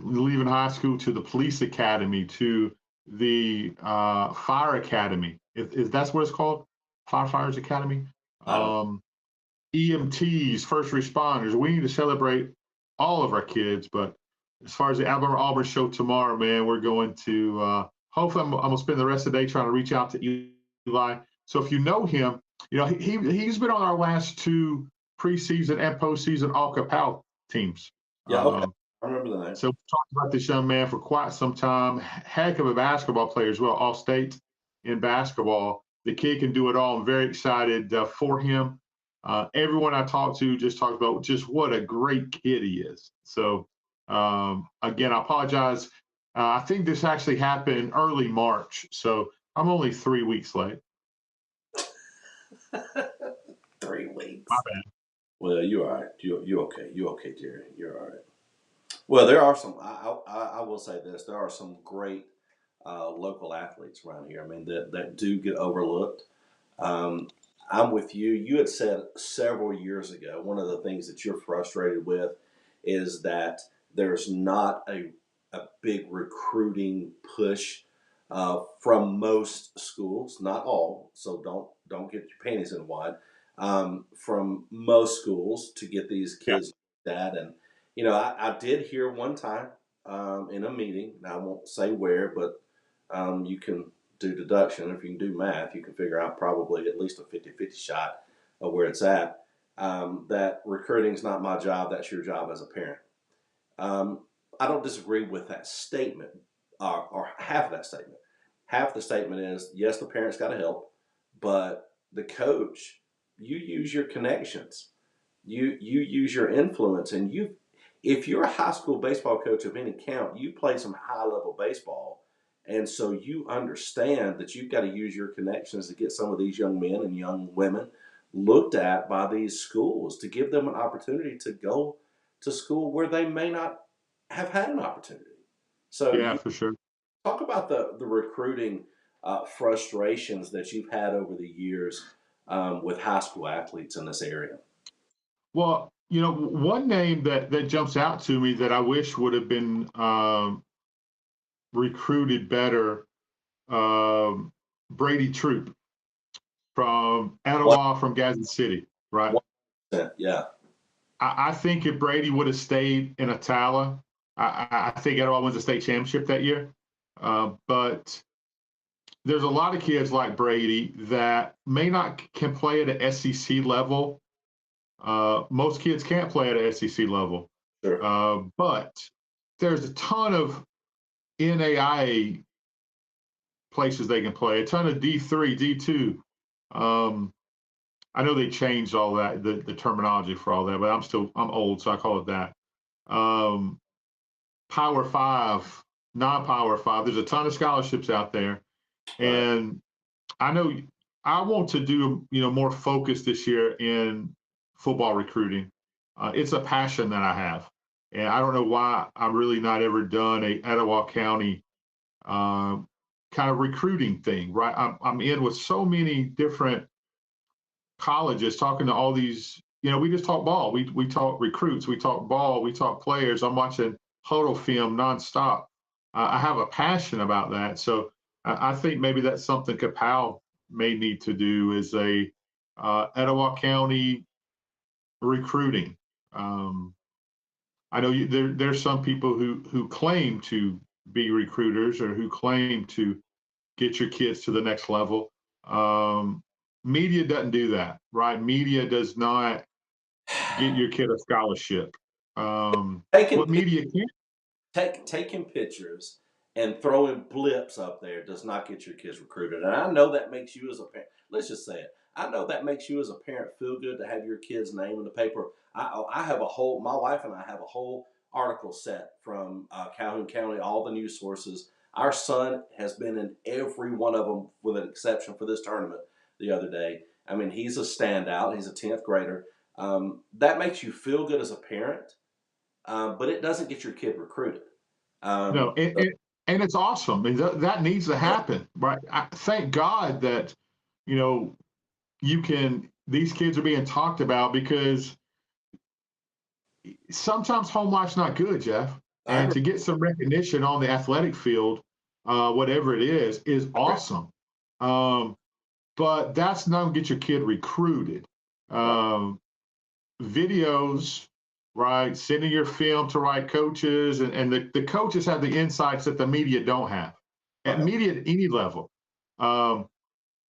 leaving high school to the police academy, to the fire academy. If that's what it's called, firefighters academy. EMTs, first responders. We need to celebrate all of our kids. But as far as the Alabama Auburn show tomorrow, man, we're going to hopefully I'm going to spend the rest of the day trying to reach out to Eli. So if you know him, he's been on our last two preseason and postseason All Capel teams. Yeah, okay. I remember the name. So we've talked about this young man for quite some time. Heck of a basketball player as well, all state in basketball. The kid can do it all. I'm very excited for him. Everyone I talked to just talked about just what a great kid he is. So again, I apologize. I think this actually happened in early March, so I'm only 3 weeks late. 3 weeks. My bad. Well, you're all right. You okay? You okay, Jerry? You're all right. Well, there are some. I will say this: there are some great local athletes around here. I mean, that do get overlooked. I'm with you. You had said several years ago one of the things that you're frustrated with is that there's not a big recruiting push from most schools, not all. So don't get your panties in a wad. From most schools to get these kids that, and I did hear one time in a meeting. Now I won't say where, but you can do deduction. If you can do math, you can figure out probably at least a 50-50 shot of where it's at. That recruiting is not my job. That's your job as a parent. I don't disagree with that statement or half of that statement. Half the statement is, yes, the parents got to help, but the coach, you use your connections. You use your influence, and if you're a high school baseball coach of any count, you play some high level baseball. And so you understand that you've got to use your connections to get some of these young men and young women looked at by these schools to give them an opportunity to go to school where they may not have had an opportunity. So yeah, for sure. Talk about the recruiting frustrations that you've had over the years with high school athletes in this area. Well, one name that jumps out to me that I wish would have been recruited better, Brady Troop from Etowah, from Gadsden City, right? 100%, yeah. I think if Brady would have stayed in Attala, I think Etowah wins the state championship that year. But there's a lot of kids like Brady that may not can play at an SEC level. Most kids can't play at an SEC level. Sure. But there's a ton of NAIA places they can play, a ton of D3, D2. I know they changed all that, the terminology for all that, but I'm old, so I call it that. Power 5, non-Power 5. There's a ton of scholarships out there. And I know I want to do, more focus this year in football recruiting. It's a passion that I have. And I don't know why I've really not ever done a Etowah County kind of recruiting thing, right? I'm in with so many different colleges talking to all these, we just talk ball. We talk recruits, we talk ball, we talk players. I'm watching huddle film nonstop. I have a passion about that. So I think maybe that's something Capel may need to do is a Etowah County recruiting. I know there's some people who claim to be recruiters or who claim to get your kids to the next level. Media doesn't do that, right? Media does not get your kid a scholarship. What media can? Taking pictures and throwing blips up there does not get your kids recruited. And I know that makes you as a parent, let's just say it. I know that makes you as a parent feel good to have your kid's name in the paper. I have a whole, my wife and I have a whole article set from Calhoun County, all the news sources. Our son has been in every one of them with an exception for this tournament the other day. I mean, he's a standout. He's a 10th grader. That makes you feel good as a parent, but it doesn't get your kid recruited. No, So, and it's awesome. I mean, that needs to happen, right? Thank God that you know these kids are being talked about, because sometimes home life's not good, Jeff. I And agree. to get some recognition on the athletic field, whatever it is awesome. Um, but that's not gonna get your kid recruited. Right. Um, Videos, right? Sending your film to right coaches, and the coaches have the insights that the media don't have. At Right. media at any level. Um,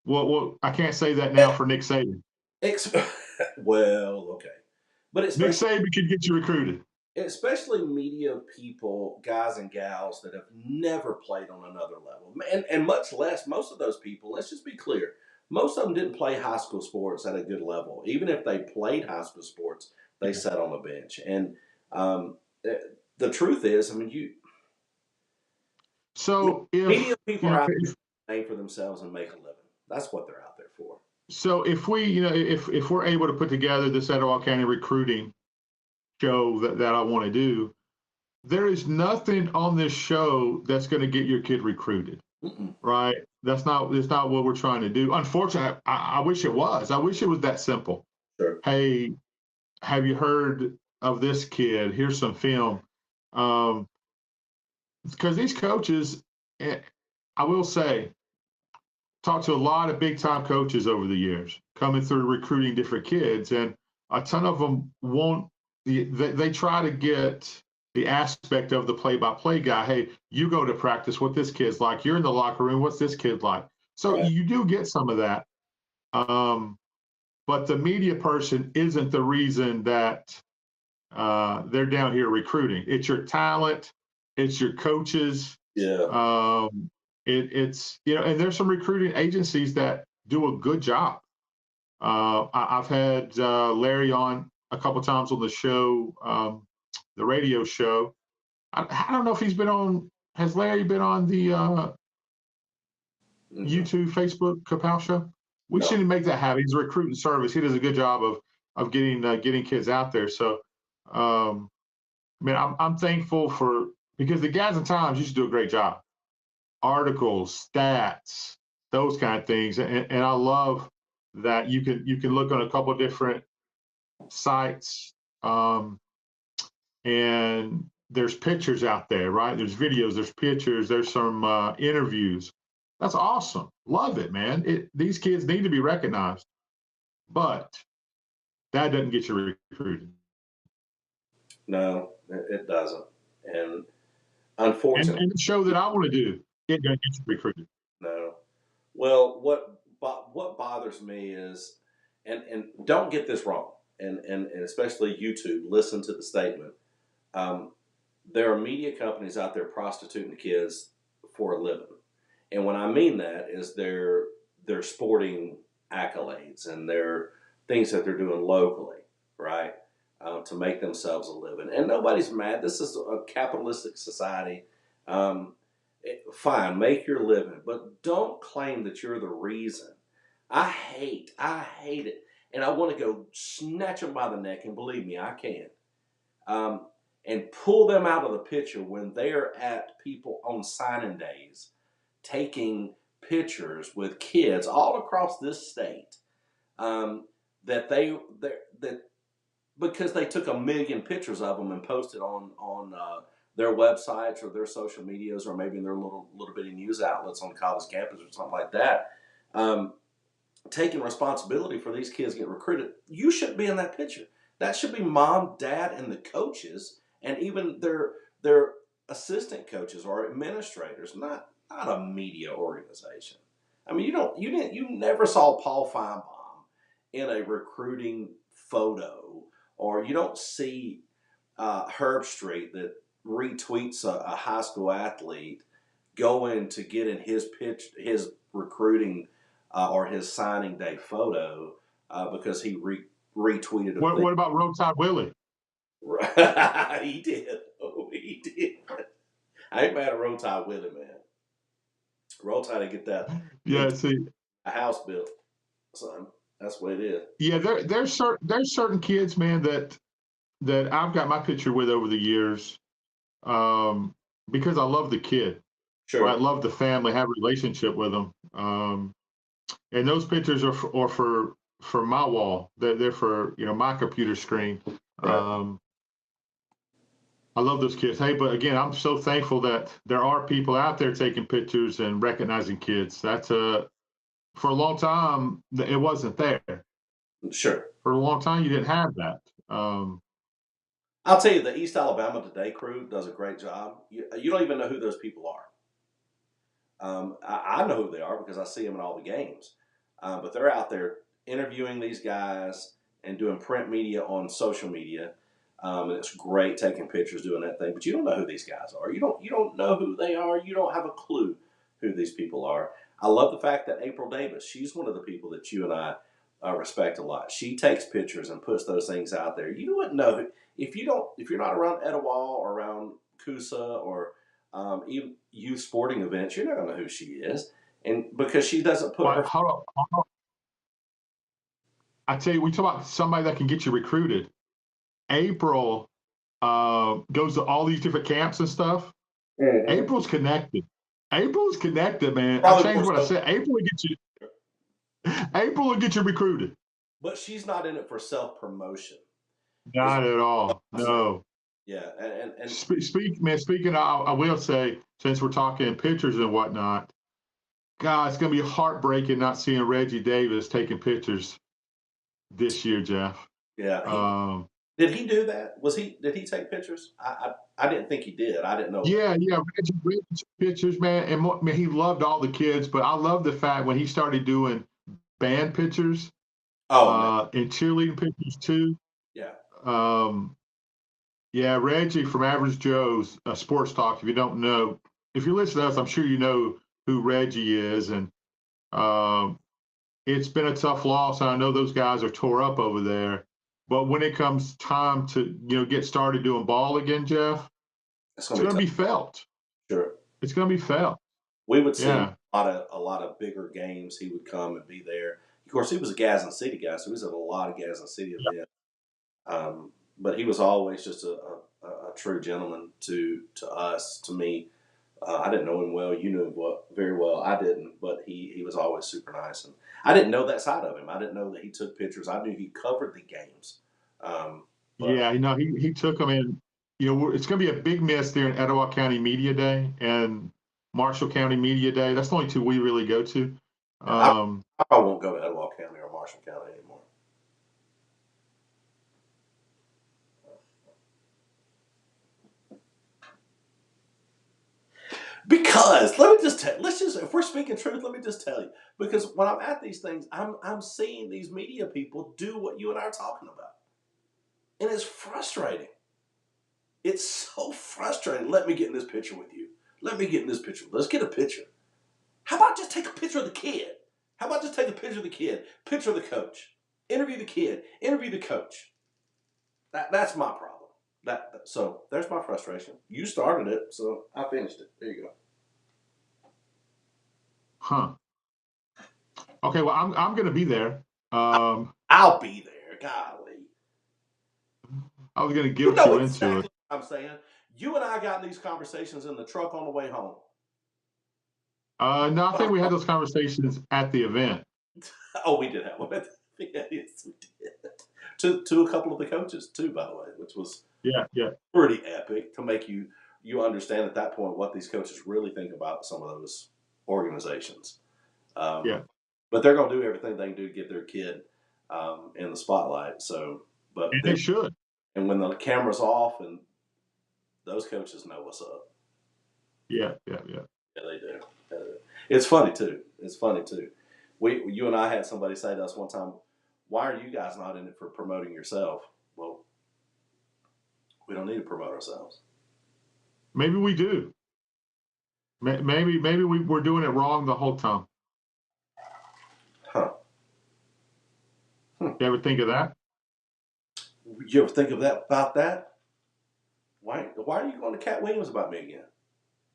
well, I can't say that now Eh, for Nick Saban. ex- well, okay, but Nick Saban could get you recruited. especially media people, guys and gals that have never played on another level, and much less most of those people. Let's just be clear: most of them didn't play high school sports at a good level. Even if they played high school sports, they Yeah. sat on the bench. And um, eh, the truth is, I mean, So media if people you are know, out there to make for themselves and make a living. That's what they're out there for. if we, if we're able to put together this Etowah County recruiting show that I want to do, there is nothing on this show that's going to get your kid recruited, Mm-mm. right? That's not what we're trying to do. Unfortunately, I wish it was. I wish it was that simple. Sure. Hey, have you heard of this kid? Here's some film. Um, because these coaches, eh, I will say, talked to a lot of big time coaches over the years coming through recruiting different kids, and a ton of them won't. They try to get the aspect of the play-by-play guy. Hey, you go to practice. What this kid's like. You're in the locker room. What's this kid like? So Right. you do get some of that, but the media person isn't the reason that they're down here recruiting. It's your talent. It's your coaches. Yeah. It's and there's some recruiting agencies that do a good job. I've had Larry on a couple times on the show, the radio show. I don't know if he's been on. Has Larry been on the Mm-mm. YouTube, Facebook Kapow show? We No. shouldn't make that happen. He's a recruiting service. He does a good job of getting kids out there. So, I mean, I'm thankful for, because the Gadsden Times used to do a great job. Articles, stats, those kind of things, and I love that you can look on a couple of different sites, and there's pictures out there, right? There's videos, there's pictures, there's some interviews. That's awesome. Love it, man. These kids need to be recognized, but that doesn't get you recruited. No, it doesn't. And And unfortunately, the show that I want to do, it doesn't get you recruited. no. Well, what bothers me is, and don't get this wrong, and especially YouTube, listen to the statement. Um, there are media companies out there prostituting the kids for a living, and when I mean that is their sporting accolades and their things that they're doing locally, right, to make themselves a living. And nobody's mad. This is a capitalistic society. Um, Fine, make your living, but don't claim that you're the reason. I hate it, and I want to go snatch them by the neck, and believe me, I can. Um, and pull them out of the picture when they are at people on signing days, taking pictures with kids all across this state. Um, that that because they took a million pictures of them and posted on their websites or their social medias or maybe in their little bitty news outlets on college campus or something like that. Um, Taking responsibility for these kids getting recruited, you shouldn't be in that picture. That should be mom, dad, and the coaches, and even their assistant coaches or administrators, not a media organization. I mean, you never saw Paul Feinbaum in a recruiting photo, or you don't see Herb Street that retweets a high school athlete going to get in his recruiting or his signing day photo because he retweeted a thing. What about Roll Tide Willie? He did. Oh, he did. I ain't mad at Roll Tide Willie, man. Roll Tide to get that Yeah, see, a house built, son. That's what it is. yeah, there's certain kids, man, that I've got my picture with over the years, because I love the kid, or I Sure. love the family, have a relationship with them. And those pictures are for my wall. They're for my computer screen. Right. I love those kids. Hey, but again, I'm so thankful that there are people out there taking pictures and recognizing kids. That's for a long time it wasn't there. Sure. For a long time, you didn't have that. I'll tell you, the East Alabama Today crew does a great job. You don't even know who those people are. I know who they are because I see them in all the games. But they're out there interviewing these guys and doing print media on social media. And it's great taking pictures, doing that thing. But you don't know who these guys are. You don't know who they are. You don't have a clue who these people are. I love the fact that April Davis, she's one of the people that you and I respect a lot. She takes pictures and puts those things out there. You wouldn't know if you're not around Etowah or around Coosa or even youth sporting events. You're not going to know who she is, and because she doesn't put But her. hold on. I tell you, we talk about somebody that can get you recruited. April goes to all these different camps and stuff. Mhm. April's connected. April's connected, man. I Probably changed more what I so, said. April will get you recruited. but she's not in it for self promotion. Is Not at all. what I'm saying. No. Yeah, and Speaking, I will say, since we're talking pictures and whatnot, God, it's gonna be heartbreaking not seeing Reggie Davis taking pictures this year, Jeff. yeah. Um, Did he do that? Did he take pictures? I didn't think he did. I didn't know. yeah, Reggie took pictures, man, and man, he loved all the kids. But I love the fact when he started doing band pictures, Oh man, and cheerleading pictures too. yeah. Um, yeah, Reggie from Average Joe's Sports Talk. If you don't know, if you listen to us, I'm sure you know who Reggie is, and um, it's been a tough loss. I know those guys are tore up over there. But when it comes time to get started doing ball again, Jeff, It's it's gonna be going to tough. be felt. Sure. It's going to be felt. We would see Yeah, a lot of bigger games. He would come and be there. Of course, he was a Gadsden City guy, so he was at a lot of Gadsden City events. But he was always just a true gentleman to us, to me. I didn't know him well. You knew him very well. I didn't, but he was always super nice, and I didn't know that side of him. I didn't know that he took pictures. I knew he covered the games, but yeah. He took them in. It's going to be a big miss there in Etowah County Media Day and Marshall County Media Day. That's the only two we really go to. Um, I probably won't go to Etowah County or Marshall County anymore. Because let me just tell, let's just if we're speaking truth, let me just tell you. Because when I'm at these things, I'm seeing these media people do what you and I are talking about, and it's frustrating. It's so frustrating. Let me get in this picture with you. Let me get in this picture. Let's get a picture. How about just take a picture of the kid? How about just take a picture of the kid? Picture of the coach. Interview the kid. Interview the coach. That's my problem. So there's my frustration. You started it, so I finished it. There you go. huh. Okay. Well, I'm going to be there. I'll be there. Golly. I was going to You guilt know you into it. exactly what I'm saying. You and I got in these conversations in the truck on the way home. No, I But think we had those conversations at the event. oh, we did have one. Yeah, yes, we did. To a couple of the coaches too, by the way, which was Yeah, yeah, pretty epic to make you understand at that point what these coaches really think about some of those organizations. yeah. But they're going to do everything they can do to get their kid in the spotlight. So, but And then they should. and when the camera's off, and those coaches know what's up. Yeah, yeah, yeah. Yeah, they do. It's funny too. It's funny too. You and I had somebody say to us one time, "Why are you guys not in it for promoting yourself?" Well, we don't need to promote ourselves. Maybe we do. Maybe we're doing it wrong the whole time. Huh. You ever think of that? You ever think of that about that? Why are you going to Cat Williams about me again?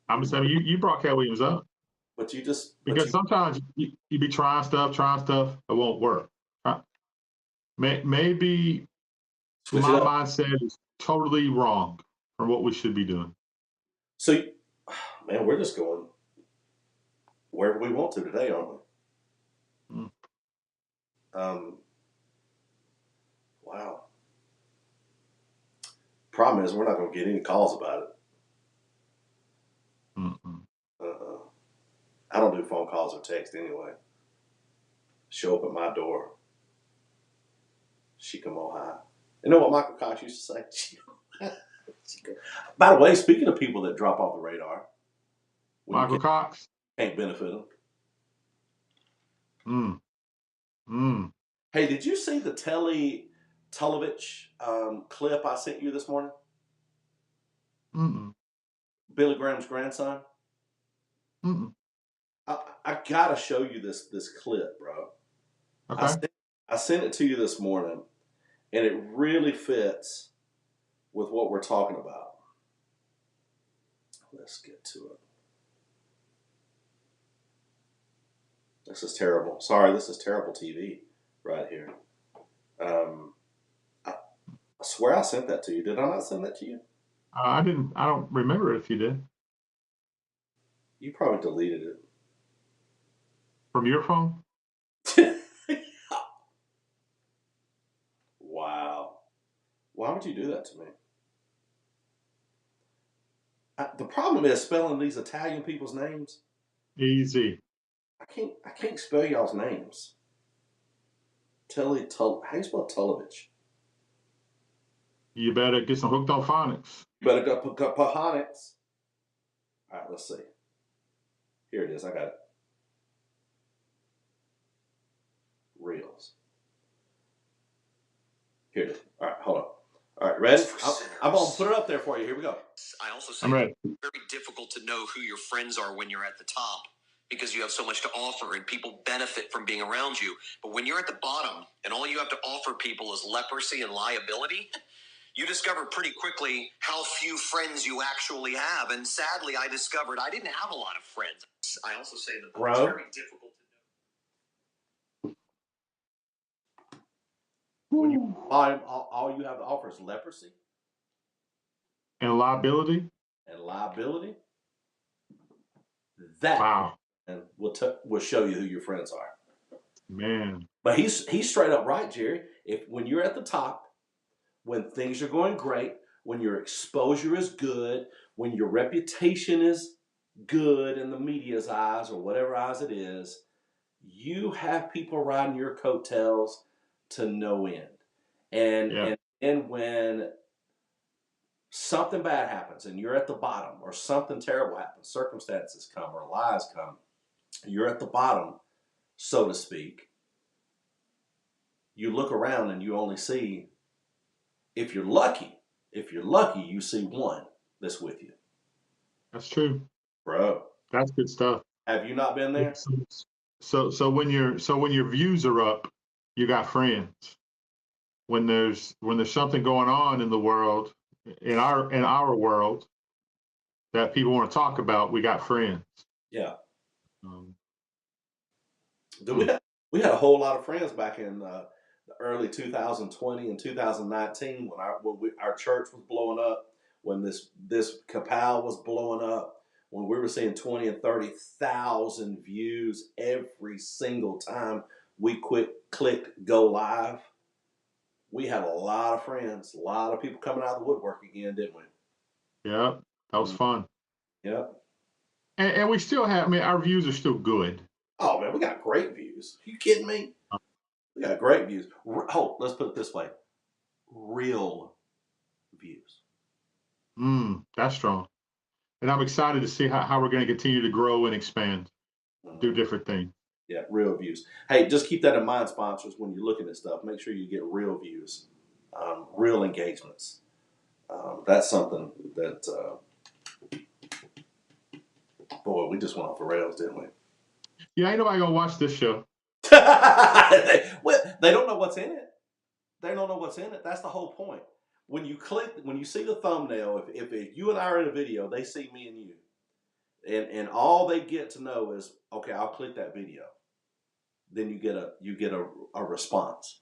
I'm saying you brought Cat Williams up But because sometimes you be trying stuff, it won't work. Maybe switch it my up. mindset is totally wrong from what we should be doing. So, man, we're just going wherever we want to today, aren't we? Mm. Wow. Problem is, we're not going to get any calls about it. Mm-mm. I don't do phone calls or text anyway. Show up at my door. She come on high. You know what Michael Cox used to say? By the way, speaking of people that drop off the radar, Michael Cox. Can't benefit them. Hey, did you see the Telly Tulovich clip I sent you this morning? Mm-mm. Billy Graham's grandson. Mm-mm. I gotta show you this clip, bro. Okay. I sent it to you this morning, and it really fits with what we're talking about. Let's get to it. This is terrible. Sorry, this is terrible TV right here. I swear I sent that to you. Did I not send that to you? I didn't. I don't remember if you did. You probably deleted it. From your phone? Wow. Why would you do that to me? The problem is spelling these Italian people's names. Easy. I can't spell y'all's names. How do you spell Tulovich? You better get some hooked on phonics. You better go put phonics. All right, let's see. Here it is. I got it. Reels. Here it is. All right, hold on. All right, ready? I'm going to put it up there for you. Here we go. I also say I'm ready. it's very difficult to know who your friends are when you're at the top because you have so much to offer and people benefit from being around you. But when you're at the bottom and all you have to offer people is leprosy and liability, you discover pretty quickly how few friends you actually have. And sadly, I discovered I didn't have a lot of friends. I also say that it's very difficult to know. When you all you have to offer is leprosy And liability? and liability, that Wow. and we'll show you who your friends are. Man. But he's straight up right, Jerry. If when you're at the top, when things are going great, when your exposure is good, when your reputation is good in the media's eyes or whatever eyes it is, you have people riding your coattails to no end. And when something bad happens and you're at the bottom or something terrible happens, circumstances come or lies come, you're at the bottom, so to speak, you look around and you only see, if you're lucky, you see one that's with you. That's true. Bro. That's good stuff. Have you not been there? So when your views are up, you got friends. When there's something going on in the world, in our world that people want to talk about, we got friends. Yeah. We had a whole lot of friends back in the early 2020 and 2019 when our church was blowing up, when this Kapow was blowing up, when we were seeing 20 and 30,000 views every single time we clicked go live. We had a lot of friends, a lot of people coming out of the woodwork again, didn't we? Yeah, that was fun. Yep. And we still have. I mean, our views are still good. Oh man, we got great views. Are you kidding me? We got great views. Oh, let's put it this way: real views. That's strong. And I'm excited to see how we're going to continue to grow and expand, do different things. Yeah, real views. Hey, just keep that in mind, sponsors, when you're looking at stuff. Make sure you get real views, real engagements. That's something that Boy, we just went off the rails, didn't we? Yeah, ain't nobody gonna watch this show. Well, they don't know what's in it. They don't know what's in it. That's the whole point. When you see the thumbnail, if you and I are in a video, they see me and you, and all they get to know is, okay, I'll click that video. Then you get a response.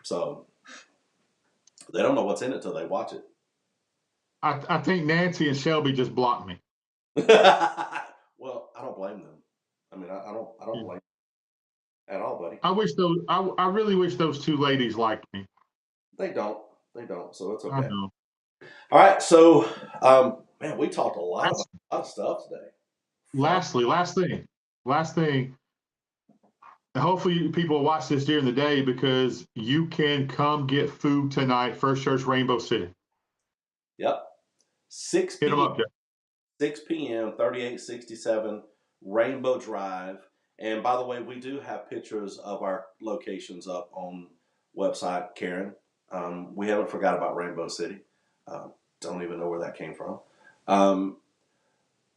So they don't know what's in it till they watch it. I think Nancy and Shelby just blocked me. Well, I don't blame them. I mean, I don't blame them at all, buddy. I really wish those two ladies liked me. They don't. So it's I okay. know. All right. So, man, we talked a lot of stuff today. Last thing. And hopefully people watch this during the day because you can come get food tonight. First Church Rainbow City. Yep. 6 Hit them p.m. up, Jeff. 6 p.m. 3867 Rainbow Drive. And by the way, we do have pictures of our locations up on website, Karen. We haven't forgot about Rainbow City. Don't even know where that came from.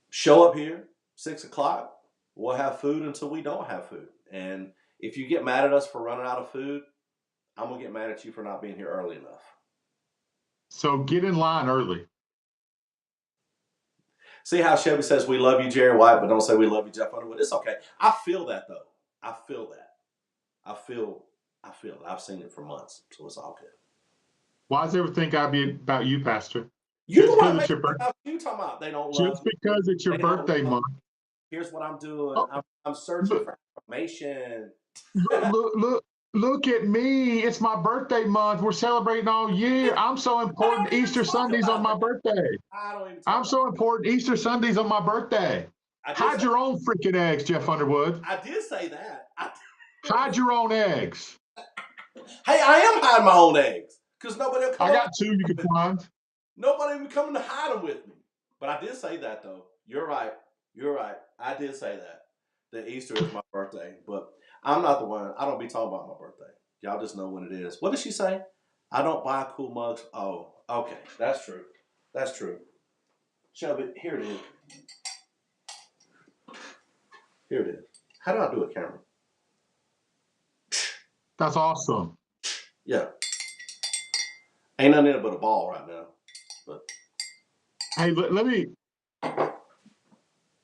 Show up here, 6 o'clock. We'll have food until we don't have food. And if you get mad at us for running out of food, I'm going to get mad at you for not being here early enough. So get in line early. See how Shelby says, we love you, Jerry White, but don't say we love you, Jeff Underwood. It's okay. I feel that, though. I feel that. I feel it. I've seen it for months, so it's all good. Why does everything got to be about you, Pastor? You Just want to because make it's your it birthday. about you talking about they don't love Just you. because it's your They don't birthday love month. you. Here's what I'm doing. Oh, I'm searching for information. Look at me. It's my birthday month. We're celebrating all year. I'm so important. even Easter talk Sundays about on my that. birthday. I don't even talk I'm about so important. Easter Sundays on my birthday. I did Hide say- your own freaking eggs, Jeff Underwood. I did say that. Hide your own eggs. Hey, I am hiding my own eggs because nobody will come. I got two you can find. Nobody will be coming to hide them with me. But I did say that though. You're right. I did say that. That Easter is my birthday, but I'm not the one. I don't be talking about my birthday. Y'all just know when it is. What did she say? I don't buy cool mugs. Oh, okay. That's true. Shelby, here it is. Here it is. How do I do a camera? That's awesome. Yeah. Ain't nothing in it but a ball right now. But hey, let me.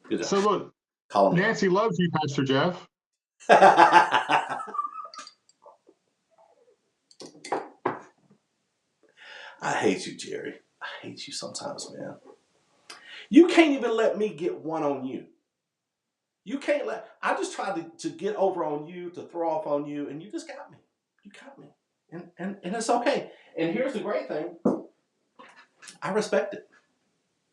Good job. So look, Call me Nancy loves you, Pastor Jeff. I hate you, Jerry. I hate you sometimes, man. You can't even let me get one on you. You can't let. I just tried to get over on you, to throw off on you, and you just got me. You got me, and it's okay. And here's the great thing. I respect it.